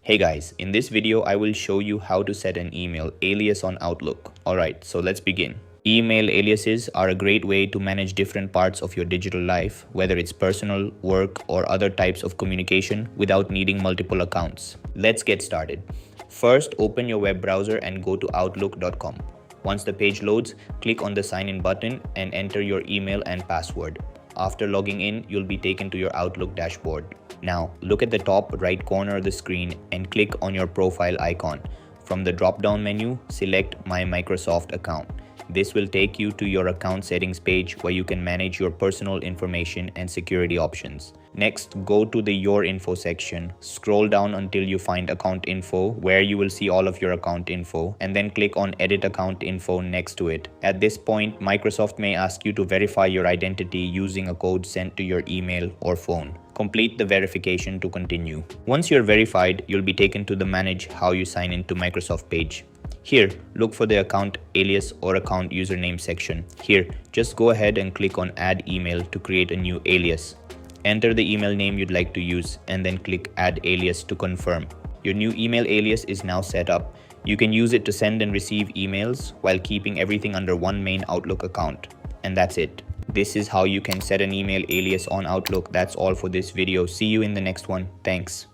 Hey guys, in this video I will show you how to set an email alias on Outlook. Alright, so let's begin. Email aliases are a great way to manage different parts of your digital life, whether it's personal, work, or other types of communication without needing multiple accounts. Let's get started. First, open your web browser and go to outlook.com. Once the page loads, click on the sign in button and enter your email and password. After logging in, you'll be taken to your Outlook dashboard. Now, look at the top right corner of the screen and click on your profile icon. From the drop-down menu, select My Microsoft account. This will take you to your account settings page where you can manage your personal information and security options. Next, go to the Your Info section. Scroll down until you find Account Info, where you will see all of your account info, and then click on Edit Account Info next to it. At this point, Microsoft may ask you to verify your identity using a code sent to your email or phone. Complete the verification to continue. Once you're verified, you'll be taken to the Manage How You Sign In to Microsoft page. Here, look for the account alias or account username section. Here, just go ahead and click on Add Email to create a new alias. Enter the email name you'd like to use and then click Add Alias to confirm. Your new email alias is now set up. You can use it to send and receive emails while keeping everything under one main Outlook account. And that's it. This is how you can set an email alias on Outlook. That's all for this video. See you in the next one. Thanks.